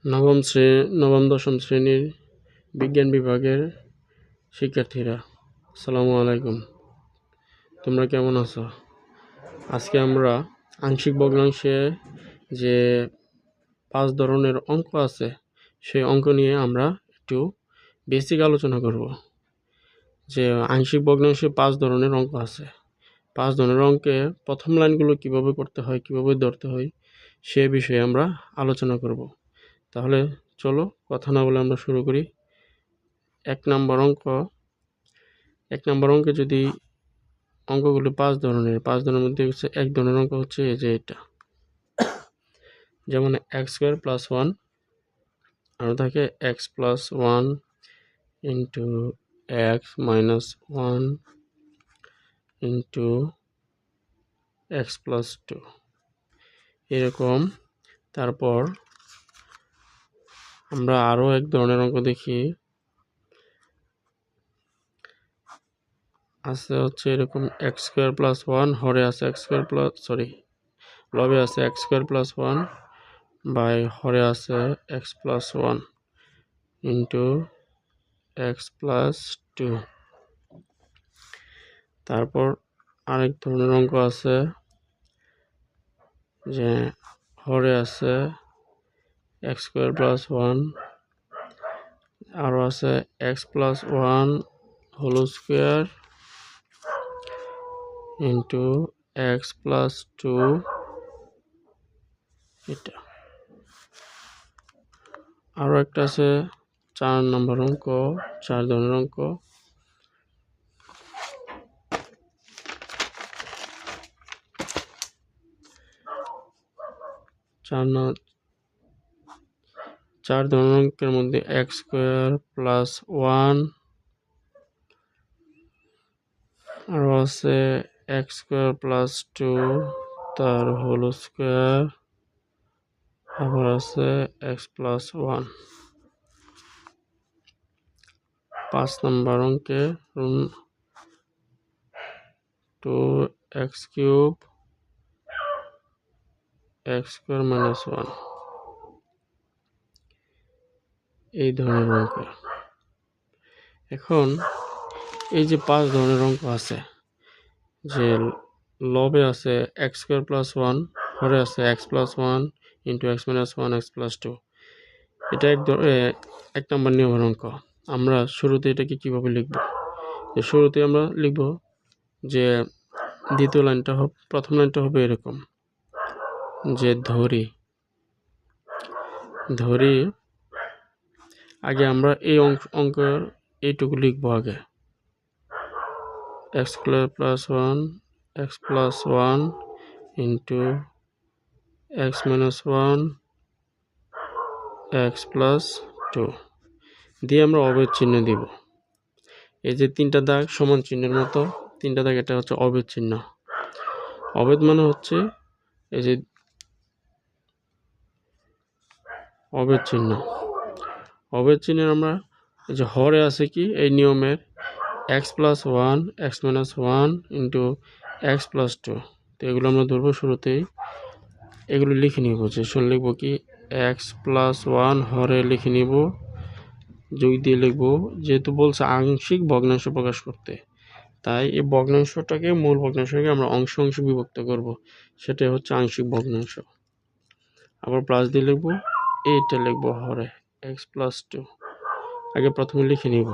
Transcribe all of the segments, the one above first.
নবম দশম শ্রেণীর বিজ্ঞান বিভাগের শিক্ষার্থীরা, আসসালামু আলাইকুম। তোমরা কেমন আছো? আজকে আমরা আংশিক ভগ্নাংশে যে 5 ধরনের অঙ্ক আছে, সেই অঙ্ক নিয়ে আমরা একটু বেসিক আলোচনা করব। যে আংশিক ভগ্নাংশে 5 ধরনের অঙ্ক আছে, 5 ধরনের অঙ্কে প্রথম লাইনগুলো কিভাবে করতে হয়, কিভাবে ধরতে হয়, সে বিষয়ে আমরা আলোচনা করব। তাহলে চলো কথা না বলে আমরা শুরু করি। 1 নম্বর অঙ্কে যদি অঙ্কগুলো 5 ধরনের, 5 ধরনের মধ্যে হচ্ছে 1 ধরনের অঙ্ক হচ্ছে এই যে এটা, যেমন x² + 1 আর থাকে x + 1 into x - 1 into x + 2 এরকম। তারপর আমরা আরও 1 ধরনের অঙ্ক দেখি, আছে হচ্ছে এরকম x² + 1 হরে আছে লবে আছে x² + 1 বাই হরে আছে x + 1 ইন্টু x + 2। তারপর আরেক ধরনের অঙ্ক আছে যে হরে আছে x² + 1 আরও আছে x + 1 whole square into x + 2 এটা। আরও একটা আছে 4 নম্বর অঙ্ক, 4 ধরনের অঙ্ক, চার ধরনের অঙ্কের মধ্যে x² + 1 আরও আছে x² + 2 তার হোল স্কোয়ার, আবার আছে x + 1। 5 নম্বর অঙ্কে 2x³ x² - 1 এই ধরনের অঙ্ক। এখন এই যে 5 ধরনের অঙ্ক আছে, যে লবে আছে x² + 1 হরে আছে x + 1 ইন্টু x - 1 x + 2, এটা 1 নম্বর নিয়মের অঙ্ক। আমরা শুরুতে এটাকে কিভাবে লিখব? যে শুরুতে আমরা লিখব যে প্রথম লাইনটা হবে এরকম, যে ধরি আগে আমরা এই অঙ্কের এইটুকু লিখবো আগে, x² + 1 x + 1 into x - 1 x + 2 দিয়ে আমরা অভেদ চিহ্ন দিব। এই যে 3টা দাগ সমান চিহ্নের মতো 3টা দাগ, এটা হচ্ছে অভেদ চিহ্ন। অভেদ মানে হচ্ছে এই যে অভেদ চিহ্নের আমরা এই যে হরে আছে কি এই নিয়মের x + 1 x - 1 ইন্টু x + 2, তো এগুলো আমরা ধরবো। শুরুতেই এগুলো লিখে নিব, যে লিখব কি x + 1 হরে লিখে নিব, যোগ দিয়ে লিখব। যেহেতু বলছে আংশিক ভগ্নাংশ প্রকাশ করতে, তাই এই ভগ্নাংশটাকে মূল ভগ্নাংশকে আমরা অংশ বিভক্ত করব, সেটাই হচ্ছে আংশিক ভগ্নাংশ। আবার প্লাস দিয়ে লিখব, এইটা লিখব হরে x + 2, আগে প্রথমে লিখে নিব।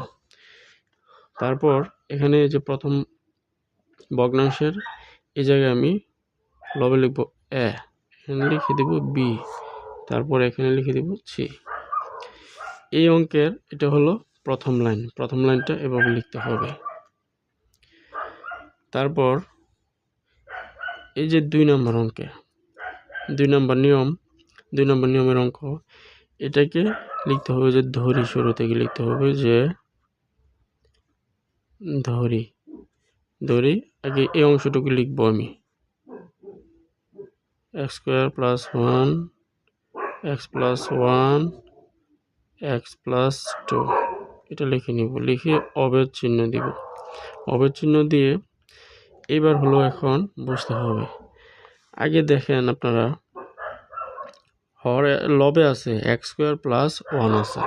তারপর এখানে যে প্রথম ভগ্নাংশের এই জায়গায় আমি লবে লিখব a, এখানে লিখে দেব b, তারপর এখানে লিখে দেব c। এই অঙ্কের এটা হলো প্রথম লাইনটা এভাবে লিখতে হবে। তারপর এই যে 2 নম্বর অঙ্কে 2 নম্বর নিয়মের অঙ্ক, এটাকে লিখতে হবে যে ধরি। শুরু থেকে লিখতে হবে যে ধরি আগে এই অংশটুকু লিখবো আমি, x² + 1 x + 1 x + 2 এটা লিখে নিব। লিখে অভেদ চিহ্ন দিব। অভেদ চিহ্ন দিয়ে এবার হলো এখন বুঝতে হবে। আগে দেখেন আপনারা হরে লবে আছে এক্স স্কোয়ার প্লাস ওয়ান আছে,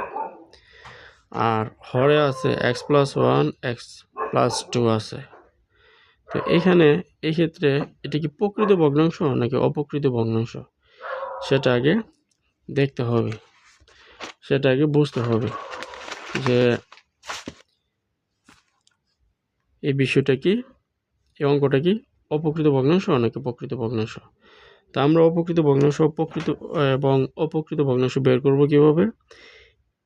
আর হরে আছে x plus one x plus two আছে। তো এখানে এই ক্ষেত্রে এটা কি প্রকৃত ভগ্নাংশ নাকি অপ্রকৃত ভগ্নাংশ সেটা আগে দেখতে হবে, সেটা আগে বুঝতে হবে যে এই বিষয়টা কি, এই অঙ্কটা কি অপ্রকৃত ভগ্নাংশ নাকি প্রকৃত ভগ্নাংশ। তা আমরা অপ্রকৃত ভগ্নাংশ এবং অপ্রকৃত ভগ্নাংশ বের করব কিভাবে,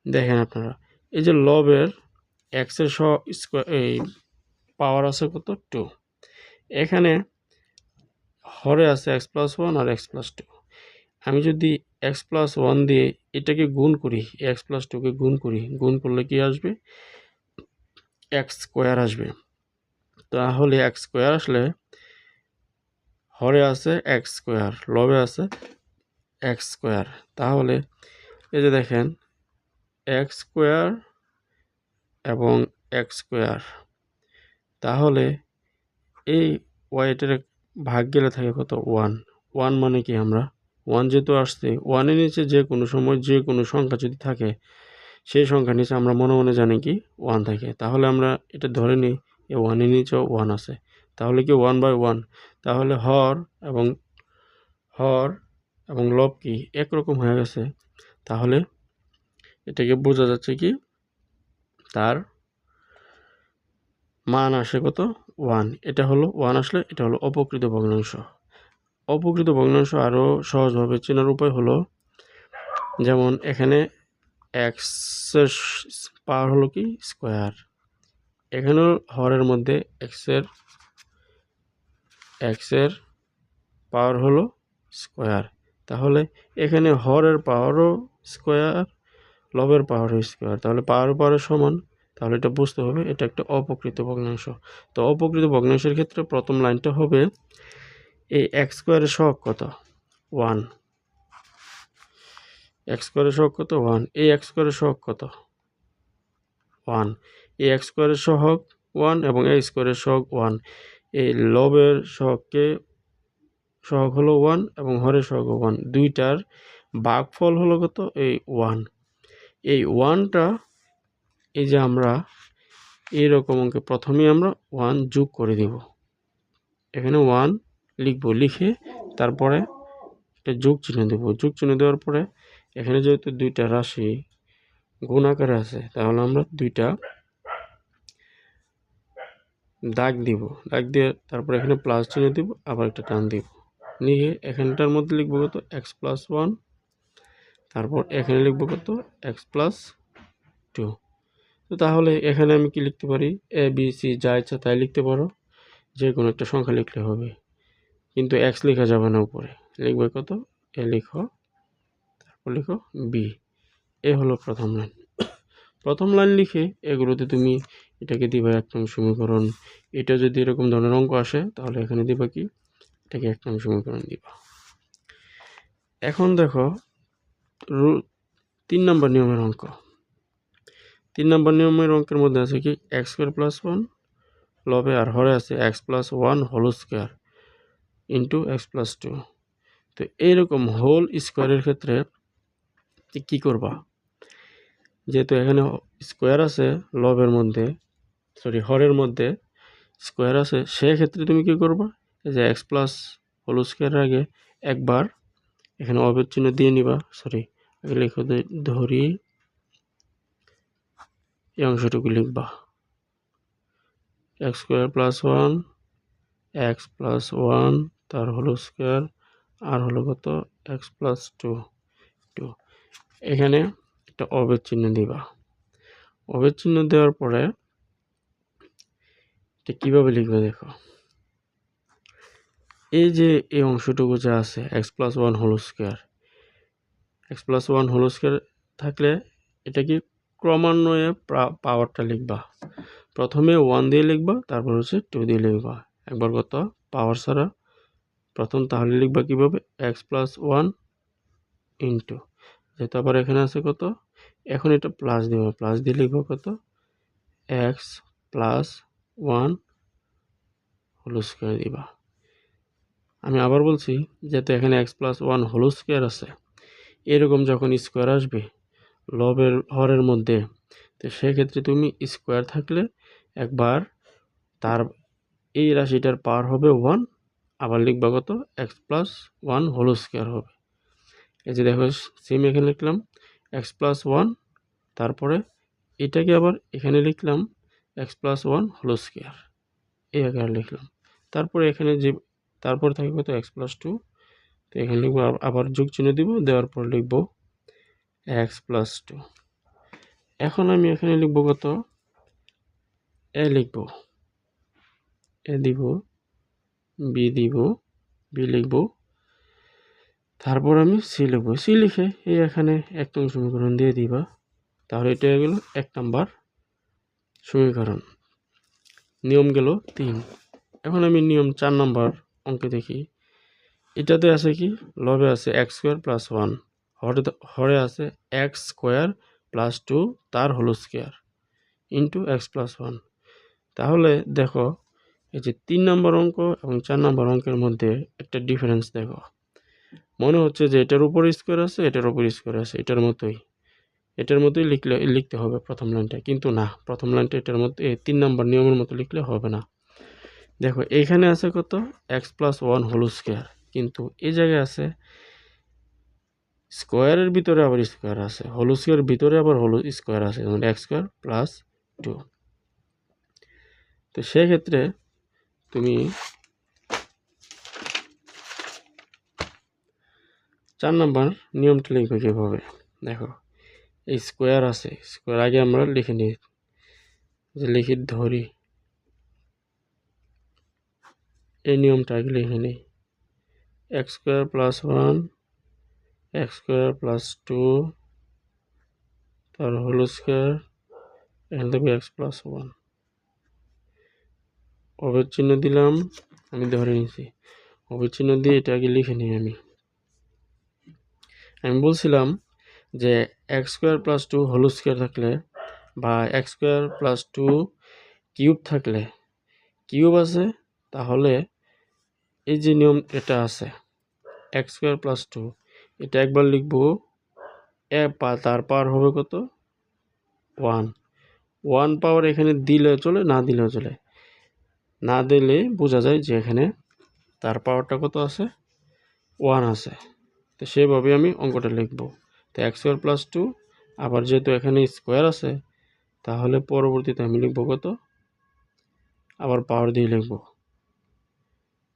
দেখেন আপনারা এই যে লবের এক্সের স্কোয়ার এই পাওয়ার আছে কত 2, এখানে হরে আছে এক্স প্লাস ওয়ান আর এক্স প্লাস টু। আমি যদি এক্স প্লাস ওয়ান দিয়ে এটাকে গুণ করি, এক্স প্লাস টুকে গুণ করি, গুণ করলে কি আসবে, এক্স স্কোয়ার আসবে। তাহলে এক্স স্কোয়ার আসলে হরে আছে এক্স স্কোয়ার, লবে আছে এক্স স্কোয়ার, তাহলে এই যে দেখেন এক্স স্কোয়ার এবং এক্স স্কোয়ার, তাহলে এই ওয়াইটের ভাগ গেলে থাকে কত ওয়ান। ওয়ান মানে কি, আমরা ওয়ান যেহেতু আসছে, ওয়ানের নিচে যে কোনো সময় যে কোনো সংখ্যা যদি থাকে সেই সংখ্যার নিচে আমরা মনে মনে জানি কি ওয়ান থাকে, তাহলে আমরা এটা ধরে নিই এই ওয়ানের নিচেও ওয়ান আছে, তাহলে কি 1/1, তাহলে হর এবং লব কি একরকম হয়ে গেছে, তাহলে এটাকে বোঝা যাচ্ছে কি তার মান আসে কত ওয়ান। এটা হলো ওয়ান আসলে এটা হলো অপ্রকৃত ভগ্নাংশ। অপ্রকৃত ভগ্নাংশ আরও সহজভাবে চেনার উপায় হলো, যেমন এখানে এক্সের পাওয়ার হলো কি স্কোয়ার, এখানেও হরের মধ্যে এক্সের পাওয়ার হলো স্কোয়ার, তাহলে এখানে হরের পাওয়ারও স্কোয়ার, লবের পাওয়ারও স্কোয়ার, তাহলে পাওয়ারের সমান, তাহলে এটা বুঝতে হবে এটা একটা অপ্রকৃত ভগ্নাংশ। তো অপ্রকৃত ভগ্নাংশের ক্ষেত্রে প্রথম লাইনটা হবে এই এক্স স্কোয়ারের সহগ কত ওয়ান, এক্স স্কোয়ারের সহগ কত ওয়ান, এই এক্স স্কোয়ারের সহগ কত ওয়ান, এই এক্স স্কোয়ারের সহগ ওয়ান এবং এই স্কোয়ারের সহগ ওয়ান, এই লবের সহগ হলো ওয়ান এবং হরের সহগ ওয়ান, দুইটার ভাগফল হলো কত এই ওয়ান। এই ওয়ানটা এই যে আমরা এইরকম অঙ্কে প্রথমেই আমরা ওয়ান যোগ করে দিব, এখানে ওয়ান লিখবো, লিখে তারপরে একটা যোগ চিহ্ন দেবো, যোগ চিহ্ন দেওয়ার পরে এখানে যেহেতু দুইটা রাশি গুণ আকারে আছে, তাহলে আমরা দুইটা দাগ দিব, দাগ দিয়ে তারপরে এখানে প্লাস চিহ্ন দিব, আবার একটা টান দিব, নিয়ে এখানটার মধ্যে লিখবো কত এক্স প্লাস ওয়ান, তারপর এখানে লিখবো কত এক্স প্লাস টু। তো তাহলে এখানে আমি কি লিখতে পারি, এ বি সি যা ইচ্ছা তাই লিখতে পারো, যে কোনো একটা সংখ্যা লিখলে হবে, কিন্তু এক্স লেখা যাবে না, উপরে লিখবে কত এ লিখো, তারপর লিখো বি। এ হলো প্রথম লাইন। প্রথম লাইন লিখে এগুলোতে তুমি এটাকে দিবা 1 নং সমীকরণ, এটা যদি এরকম ধরনের অঙ্ক আসে তাহলে এখানে দিবা কি এটাকে 1 নং সমীকরণ দিবা। এখন দেখো 3 নম্বর নিয়মের অঙ্ক। 3 নম্বর নিয়মের অঙ্কের মধ্যে আছে কি এক্স স্কোয়ার প্লাস ওয়ান, লবে আর হরে আছে x plus one whole square into x plus two. তো এইরকম হোল স্কোয়ারের ক্ষেত্রে কি করবা, যেহেতু এখানে স্কোয়ার আছে লবের মধ্যে, হরের মধ্যে স্কোয়ার আছে, সেক্ষেত্রে তুমি কি করবা, এই যে এক্স প্লাস হোল স্কোয়ারের আগে একবার এখানে অবের চিহ্ন দিয়ে নিবা, আগে লিখো ধরি এই অংশটুকু লিখবা x square plus one, x plus one তার হোল স্কোয়ার, আর হলো কত এক্স প্লাস টু। এখানে একটা অবের চিহ্ন দিবা, অবের চিহ্ন দেওয়ার পরে এটা কিভাবে লিখবে দেখো, এই যে এই অংশটুকু যা আছে x plus one whole square, x plus one whole square থাকলে এটা কি ক্রমান্বয়ে পাওয়ারটা লিখবা, প্রথমে ওয়ান দিয়ে লিখবা, তারপর হচ্ছে টু দিয়ে লিখবা, একবার কত পাওয়ার ছাড়া প্রথম, তাহলে লিখবা কিভাবে এক্স প্লাস ওয়ান ইন্টু, যেহেতু আবার এখানে আছে কত, এখন এটা প্লাস দিবা, প্লাস দিয়ে লিখবো কত x plus one whole square দিবা। আমি আবার বলছি, যেহেতু এখানে x plus one whole square আছে, এরকম যখন স্কোয়ার আসবে লবের হরের মধ্যে, তো সেক্ষেত্রে তুমি স্কোয়ার থাকলে একবার তার এই রাশিটার পাওয়ার হবে 1, আবার লিখবা কত x+1 হোল স্কোয়ার হবে। এই যে দেখো সেম এখানে লিখলাম x+1, তারপরে এটাকে আবার এখানে লিখলাম x+1 হোল স্কোয়ার, এই আকারে লিখলাম। তারপরে এখানে যে তারপর থাকে কত x+2, তো এখানে লিখবো আবার যোগ চিহ্ন দিব, দেওয়ার পর লিখবো x+2। এখন আমি এখানে লিখবো কত এ লিখবো, এ দিব, বি দিব, বি লিখবো, তারপর আমি সি লিখবো। সি লিখে এই এখানে এক নং সমীকরণ দিয়ে দিবা, তাহলে এটা হয়ে গেল 1 নাম্বার সমীকরণ। নিয়ম গেল 3। এখন আমি নিয়ম 4 নাম্বার অঙ্কে দেখি। এটাতে আছে কি, লবে আছে x²+1, হরে আছে x²+2 তার হোল স্কোয়ার ইন্টু x+1। তাহলে দেখো এই যে 3 নম্বর অঙ্ক এবং 4 নম্বর অঙ্কের মধ্যে একটা ডিফারেন্স দেখো, মনে হচ্ছে যে এটার উপর স্কোয়ার আছে, এটার উপর স্কোয়ার আছে, এটার মতোই লিখতে হবে প্রথম লাইনটা, কিন্তু না, প্রথম লাইনটা এটার মধ্যে 3 নম্বর নিয়মের মতো লিখলে হবে না। দেখো এইখানে আছে কত x+1 হোল স্কোয়ার, কিন্তু এই জায়গায় আছে স্কোয়ারের ভিতরে আবার স্কোয়ার আছে, হোল স্কোয়ারের ভিতরে আবার হোল স্কোয়ার আছে, মানে x²+2। তো সেক্ষেত্রে তুমি 4 নম্বর নিয়মটা লিখবে কীভাবে, দেখো এই স্কোয়ার আছে, স্কোয়ার আগে আমরা লিখে নিই, যে লিখি ধরি, এই নিয়মটা আগে লিখে নিই, x²+1 x²+2 তার হোল স্কোয়ার, এখানে দেখবে x+1, অবের চিহ্ন দিলাম, আমি ধরে নিয়েছি, অবের চিহ্ন দিয়ে এটা আগে লিখে নিই। আমি বলছিলাম যে x²+2 হোল স্কোয়ার থাকলে বা x²+2 কিউব থাকলে, কিউব আছে, তাহলে এই যে নিয়ম এটা আছে x²+2, এটা একবার লিখবো, তার পাওয়ার হবে কত 1 পাওয়ার এখানে দিলে চলে, না দিলেও চলে, না দিলে বোঝা যায় যে এখানে তার পাওয়ারটা কত আছে 1 আছে। তো সেভাবে আমি অঙ্কটা লিখবো। তো x²+2, আবার যেহেতু এখানে স্কোয়ার আছে, তাহলে পরবর্তীতে আমি লিখবো কত, আবার পাওয়ার দিয়ে লিখবো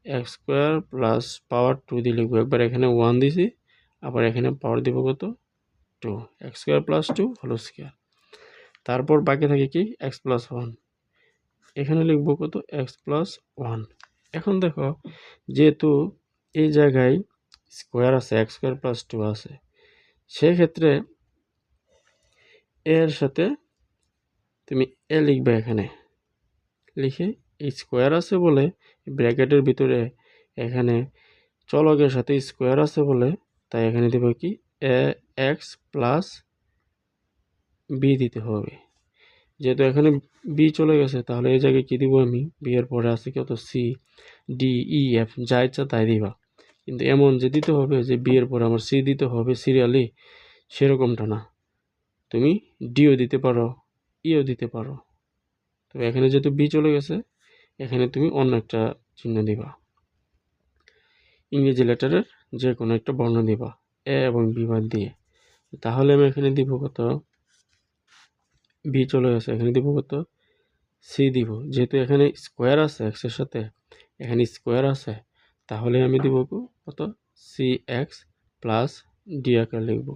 x²+2 দিয়ে লিখবো, একবার এখানে 1 দিছি, আবার এখানে পাওয়ার দিব কত 2, x²+2 হোল স্কোয়ার। তারপর বাকি থাকে কি x+1, এখানে লিখবো কত x+1। এখন দেখো যেহেতু এই জায়গায় স্কোয়ার আছে, x²+2 আছে, সেক্ষেত্রে এর সাথে তুমি এ লিখবে, এখানে লিখে স্কোয়ার আছে বলে ব্র্যাকেটের ভিতরে এখানে চলকের সাথে স্কোয়ার আছে বলে, তাই এখানে দেব কি x+b দিতে হবে। যেহেতু এখানে বি চলে গেছে, তাহলে এই জায়গায় কি দিব আমি, বি এর পরে আছে কত সি ডি ই এফ, যা ইচ্ছা তাই দিবা, কিন্তু এমন যে দিতে হবে যে বি এর পরে আমার সি দিতে হবে সিরিয়ালি, সেরকমটা না, তুমি ডিও দিতে পারো, ইও দিতে পারো। তবে এখানে যেহেতু বি চলে গেছে, এখানে তুমি অন্য একটা চিহ্ন দিবা, ইংরেজি লেটারের যে কোনো একটা বর্ণ দিবা, এ এবং বি বাদ দিয়ে। তাহলে আমি এখানে দিব কত, বি চলে গেছে, এখানে দিব কত সি দিব, যেহেতু এখানে স্কোয়ার আছে এক্সের সাথে, এখানে স্কোয়ার আছে, তাহলে আমি দিব কত cx+d আকার লিখব।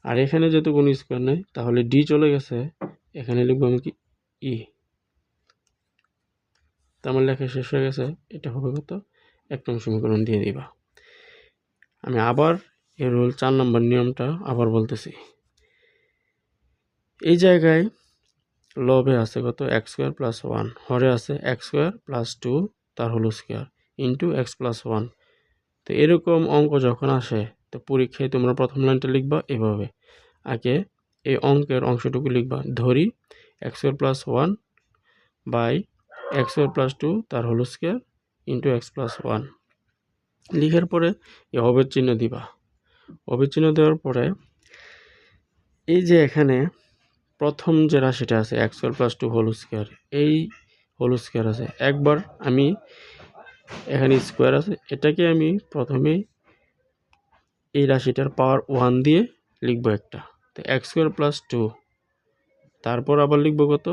আর এখানে যেহেতু কোনো স্কোয়ার নেই, তাহলে ডি চলে গেছে, এখানে লিখবো আমি কি ই। তো আমার লেখা শেষ হয়ে গেছে, এটা হবে কত 1 নং সমীকরণ দিয়ে দিবা। আমি আবার এই রুল 4 নম্বর নিয়মটা আবার বলতেছি। এই জায়গায় লবে আছে কত x²+1, হরে আছে x²+2 তার হোল স্কোয়ার ইন্টু x+1। তো এরকম অঙ্ক যখন আসে, তো পরীক্ষায় তোমরা প্রথম লাইনটা লিখবা এভাবে, আগে এই অঙ্কের অংশটুকু লিখবা, ধরি x²+1 বাই x²+2 তার হোল স্কোয়ার ইন্টু x+1, লিখার পরে এই হবের চিহ্ন দিবা, অবিচ্ছিন্ন দেওয়ার পরে এই যে এখানে প্রথম যে রাশিটা আছে x square plus 2 whole square, এই হোল স্কোয়ার আছে, একবার আমি এখানে স্কোয়ার আছে, এটাকে আমি প্রথমে এই রাশিটার পাওয়ার 1 দিয়ে লিখবো একটা, তো এক্স স্কোয়ার প্লাস 2, তারপর আবার লিখবো কত,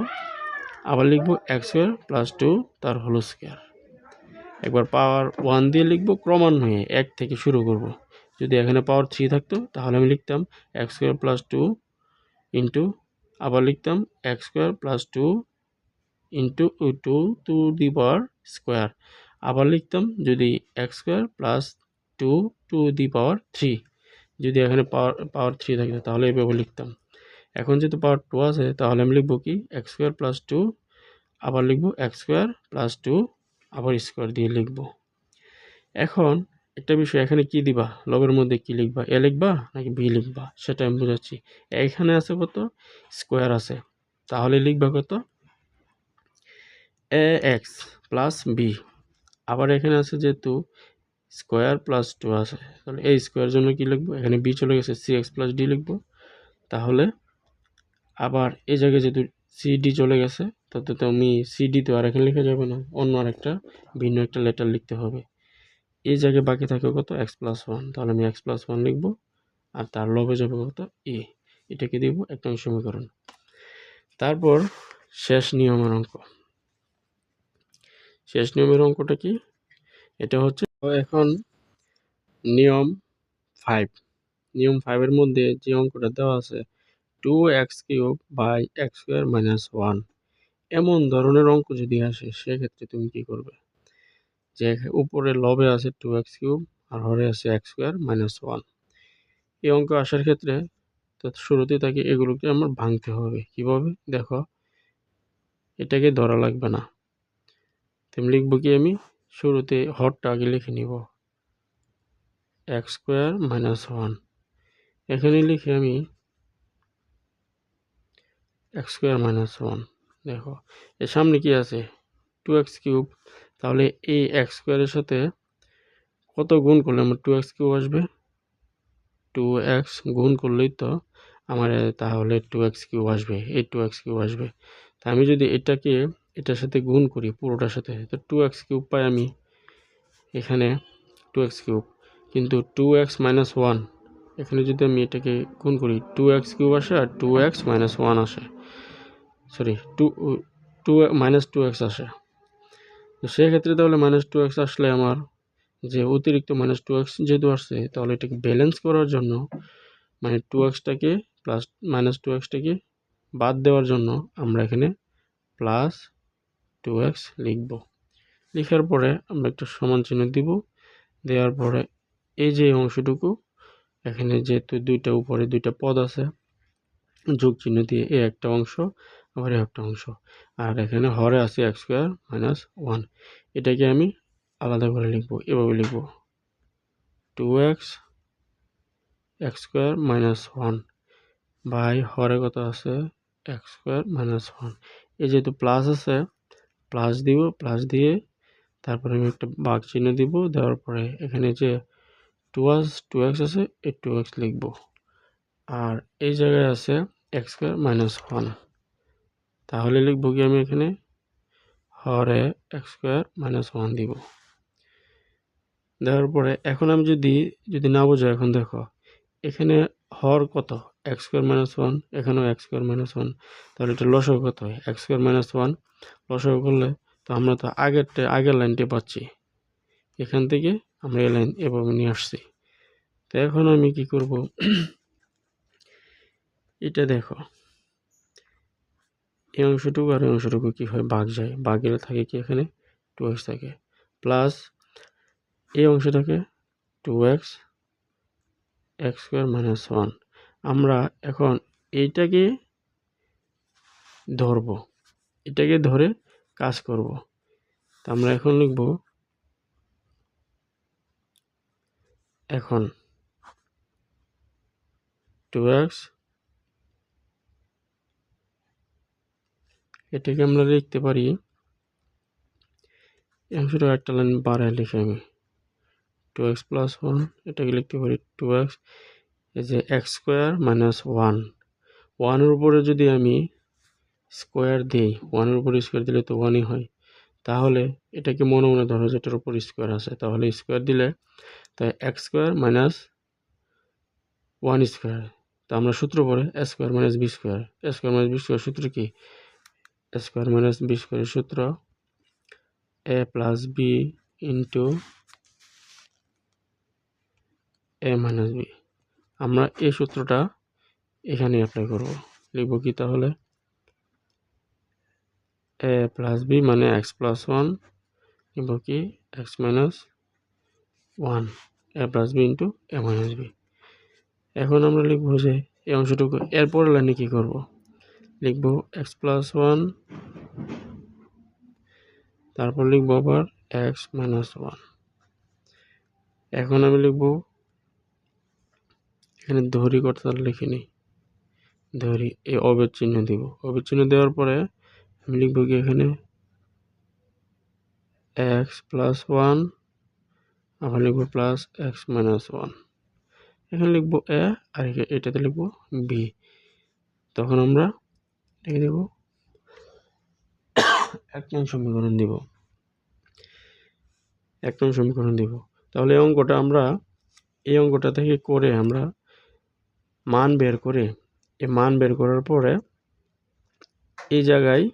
আবার লিখবো এক্স স্কোয়ার প্লাস 2 তার হোল স্কোয়ার। একবার পাওয়ার 1 দিয়ে লিখবো ক্রমান্বয়ে, 1 থেকে শুরু করব। যদি এখানে পাওয়ার 3 থাকতো তাহলে আমি লিখতাম এক্স স্কোয়ার প্লাস 2 ইন্টু, আবার লিখতাম x square plus 2 into 2 to the power square, আবার লিখতাম যদি x square plus 2 to the power 3, যদি এখানে পাওয়ার 3 থাকতো তাহলে এভাবে লিখতাম। এখন যেহেতু পাওয়ার 2 আছে তাহলে আমি লিখবো কি এক্স স্কোয়ার প্লাস 2, আবার লিখবো এক্স স্কোয়ার প্লাস 2, আবার স্কোয়ার দিয়ে লিখবো। এখন একটা বিষয়, এখানে কি দিবা, লবের মধ্যে কি লিখবা, এ লিখবা নাকি বি লিখবা সেটা আমি বোঝাচ্ছি। এখানে আছে কত, স্কোয়ার আছে, তাহলে লিখবা কত এ এক্স প্লাস বি, আবার এখানে আছে যেহেতু স্কোয়ার প্লাস 2 আছে, তাহলে এই স্কোয়ার জন্য কি লিখবো, এখানে বি চলে গেছে, সি এক্স প্লাস ডি লিখবো। তাহলে আবার এই জায়গায় যেহেতু সি ডি চলে গেছে, তাতে তো আমি সি ডি তো আর এখানে লেখা যাবে না, অন্য আর একটা ভিন্ন একটা লেটার লিখতে হবে। এই জায়গায় বাকি থাকে কত এক্স প্লাস 1, তাহলে আমি এক্স প্লাস 1 লিখবো, আর তার লবে যাবে কত এ, এটাকে দিব 1 নং সমীকরণ। তারপর শেষ নিয়মের অঙ্ক, শেষ নিয়মের অঙ্কটা কি, এটা হচ্ছে এখন নিয়ম 5, নিয়ম 5 এর মধ্যে যে অঙ্কটা দেওয়া আছে 2x³ by x square minus 1, এমন ধরনের অঙ্ক যদি আসে সেক্ষেত্রে তুমি কি করবে, যে উপরে লবে আছে 2x³ আর হরে আছে x স্কোয়ার মাইনাস 1, এই অঙ্ক আসার ক্ষেত্রে তো শুরুতে তাকে এগুলোকে আমার ভাঙতে হবে। কিভাবে দেখো, এটাকে ধরা লাগবে না, তুমি লিখবো কি, আমি শুরুতে হরটা আগে লিখে নিব এক্স স্কোয়ার মাইনাস 1, এখানে লিখে আমি এক্স স্কোয়ার মাইনাস 1, দেখো এর সামনে কি আছে 2x³, তাহলে এই এক্স স্কোয়ারের সাথে কত গুণ করলে আমার 2x³ আসবে, 2x গুণ করলেই তো আমার তাহলে 2x³ আসবে, এই 2x³ আসবে। তা আমি যদি এটাকে এটার সাথে গুণ করি পুরোটার সাথে, তো 2x³ পাই আমি এখানে 2x³, কিন্তু 2x মাইনাস 1, এখানে যদি আমি এটাকে গুণ করি 2x³ আসে আর 2x মাইনাস 1 আসে, সরি 2 মাইনাস 2x আসে, তো সেক্ষেত্রে তাহলে মাইনাস 2x আসলে আমার যে অতিরিক্ত মাইনাস 2x যেহেতু আসছে, তাহলে এটাকে ব্যালেন্স করার জন্য মানে 2xটাকে প্লাস মাইনাস 2xটাকে বাদ দেওয়ার জন্য আমরা এখানে প্লাস 2x লিখব। লেখার পরে আমরা একটা সমান চিহ্ন দিব, দেওয়ার পরে এই যে অংশটুকু এখানে যেহেতু দুইটা উপরে দুইটা পদ আছে, যোগ চিহ্ন দিয়ে এই একটা অংশ আবার এই একটা অংশ, আর এখানে হরে আছে এক্স স্কোয়ার মাইনাস 1, এটাকে আমি আলাদা করে লিখব, এভাবে লিখব 2x x square minus 1 by হরে কত আছে এক্স স্কোয়ার মাইনাস 1, এই যেহেতু প্লাস আছে প্লাস দিব, প্লাস দিয়ে তারপরে আমি একটা ভাগ চিহ্ন দিব, দেওয়ার পরে এখানে যে 2x আছে এই 2x লিখব, আর এই জায়গায় আছে এক্স স্কোয়ার মাইনাস 1, তাহলে লিখব কি আমি এখানে হরে এক্স স্কোয়ার মাইনাস 1 দিব। দেওয়ার পরে এখন আমি যদি না বোঝা, এখন দেখো এখানে হর কত এক্স স্কোয়ার মাইনাস 1, এখানেও এক্স স্কোয়ার মাইনাস 1, তাহলে এটা লসাগু কত হয় এক্স স্কোয়ার মাইনাস 1, লসাগু করলে তো আমরা তো আগের লাইনটি পাচ্ছি, এখান থেকে আমরা এই লাইন এভাবে নিয়ে আসছি। তো এখন আমি কি করব, এটা দেখো এই অংশটুকু আর এই অংশটুকু কি হয় ভাগ যায়, ভাগ গেলে থাকে কি এখানে 2x থাকে, প্লাস এই অংশটাকে 2x এক্স স্কোয়ার মাইনাস 1, আমরা এখন এইটাকে ধরবো, এটাকে ধরে কাজ করব। তো আমরা এখন লিখব এখন 2x, এটাকে আমরা লিখতে পারি এই অংশটা একটা লাইন বাড়ায় লিখে আমি 2x প্লাস 1, এটাকে লিখতে পারি 2x, এই যে এক্স স্কোয়ার মাইনাস 1, 1-এর উপরে যদি আমি স্কোয়ার দিই, 1-এর উপরে স্কোয়ার দিলে তো 1ই হয়, তাহলে এটাকে মনে মনে ধরো যেটার উপর স্কোয়ার আছে, তাহলে স্কোয়ার দিলে তাই এক্স স্কোয়ার মাইনাস 1 স্কোয়ার, তা আমরা সূত্র পড়ে এ স্কোয়ার মাইনাস বি স্কোয়ার, এ স্কোয়ার মাইনাস বি স্কোয়ার সূত্র কি, এ স্কোয়ার মাইনাস বি স্কোয়ারের সূত্র এ প্লাস বি ইন্টু এ মাইনাস বি। আমরা এই সূত্রটা এখানে অ্যাপ্লাই করব, লিখব কি তাহলে, এ প্লাস বি মানে এক্স প্লাস 1, লিখব কি এক্স মাইনাস 1, এ প্লাস বি ইন্টু এ মাইনাস বি। এখন আমরা লিখব যে এই অংশটুকু, এরপরের লাইনে কি করব, লিখব এক্স প্লাস 1, তারপর লিখব আবার এক্স মাইনাস 1। এখন আমি লিখব এখানে ধরি কর্তা লিখে নিই, ধরি এই অবেদ চিহ্ন দিব, অবেদ চিহ্ন দেওয়ার পরে আমি লিখব কি এখানে এক্স প্লাস 1, আবার লিখব প্লাস এক্স মাইনাস 1, এখানে লিখব এ আর এটাতে লিখব বি। তখন আমরা লিখে দেব 1 নং সমীকরণ দিব, 1 নং সমীকরণ দিব। তাহলে এই অঙ্কটা থেকে করে আমরা মান বের করে, এই মান বের করার পরে এই জায়গায়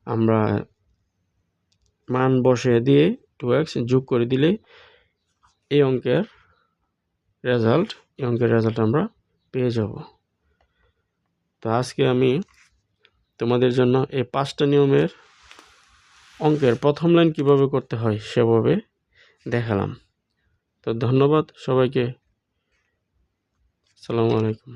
আমরা মান বসিয়ে দিয়ে 2x যোগ করে দিলে এই অঙ্কের রেজাল্ট আমরা পেয়ে যাব। তো আজকে আমি তোমাদের জন্য এই 5টা নিয়মের অঙ্কের প্রথম লাইন কিভাবে করতে হয় সেভাবে দেখালাম। তো ধন্যবাদ সবাইকে, আসসালামু আলাইকুম।